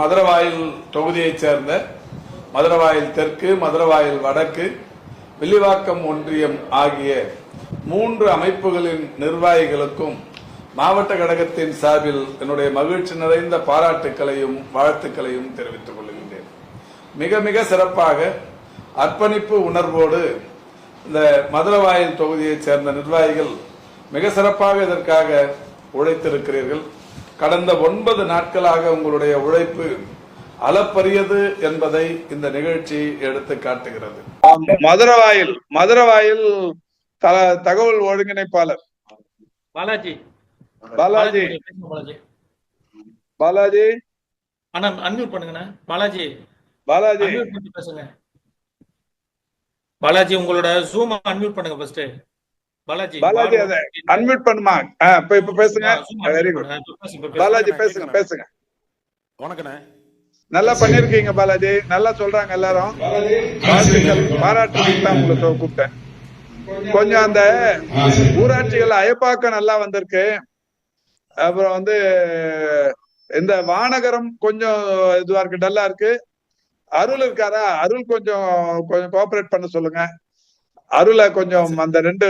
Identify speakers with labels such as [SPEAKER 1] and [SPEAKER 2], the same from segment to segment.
[SPEAKER 1] மதுரவாயில் தொகுதியைச் சேர்ந்த மதுரவாயில் தெற்கு, மதுரவாயில் வடக்கு, வில்லிவாக்கம் ஒன்றியம் ஆகிய 3 அமைப்புகளின் நிர்வாகிகளுக்கும் மாவட்ட கழகத்தின் சார்பில் என்னுடைய மகிழ்ச்சி நிறைந்த பாராட்டுக்களையும் வாழ்த்துக்களையும் தெரிவித்துக் கொள்கின்றேன். மிக மிக சிறப்பாக அர்ப்பணிப்பு உணர்வோடு இந்த மதுரவாயில் தொகுதியைச் சேர்ந்த நிர்வாகிகள் மிக சிறப்பாக இதற்காக உழைத்திருக்கிறீர்கள். கடந்த 9 நாட்களாக உங்களுடைய உழைப்பு அளப்பரியது என்பதை இந்த நிகழ்ச்சி எடுத்து காட்டுகிறது. மதுரவாயில் தகவல் ஒருங்கிணைப்பாளர்
[SPEAKER 2] பாலாஜி அண்ணா அன்மியூட் பண்ணுங்கண்ணா. பாலாஜி பேசுங்க. பாலாஜி உங்களோட ஜூம் அன்மியூட் பண்ணுங்க ஃபர்ஸ்ட். பாலாஜி
[SPEAKER 1] அதை அன்மியூட் பண்ணுமா? இப்ப பேசுங்க. Very good. பாலாஜி பேசுங்க.
[SPEAKER 3] வணக்கண்ணே.
[SPEAKER 1] நல்லா பண்ணிருக்கீங்க பாலாஜி. நல்லா சொல்றாங்க எல்லாரும். பாராட்டுக்கு தான் உங்களை கூப்பிட்டேன். கொஞ்சம் அந்த ஊராட்சிகள் அயப்பாக்கம் நல்லா வந்திருக்கு. அப்புறம் இந்த வானகரம் கொஞ்சம் இதுவா இருக்கு, டல்லா இருக்கு. அருள் இருக்காரா? அருள் கொஞ்சம் கோஆபரேட் பண்ண சொல்லுங்க. அருளை கொஞ்சம் அந்த 2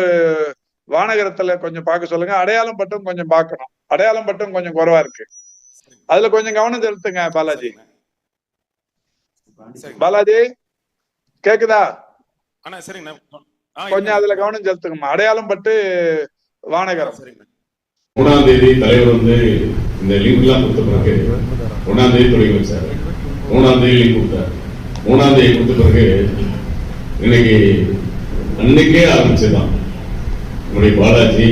[SPEAKER 1] வானகரத்துல கொஞ்சம் பார்க்க சொல்லுங்க. அடையாளம் பட்டும் கொஞ்சம் பார்க்கணும். அடையாளம் பட்டும் கொஞ்சம் குறைவா இருக்கு. அதுல கொஞ்சம் கவனம் செலுத்துங்க பாலாஜி. பாலாஜி கேக்குதா? கொஞ்சம் அதுல கவனம் செலுத்துங்கம்மா. அடையாளம் பட்டு வானகரம்.
[SPEAKER 4] 3ஆம் தேதி தலைவர் இந்த லீவ் எல்லாம் கொடுத்த பிறகு 1ஆம் தேதி தொடங்கி வச்சாரு. 3ஆம் தேதி லீவ் கொடுத்தாரு. 3ஆம் தேதி கொடுத்த பிறகு இன்னைக்கு அன்னைக்கே ஆரம்பிச்சுதான் உங்களுடைய பாலாஜி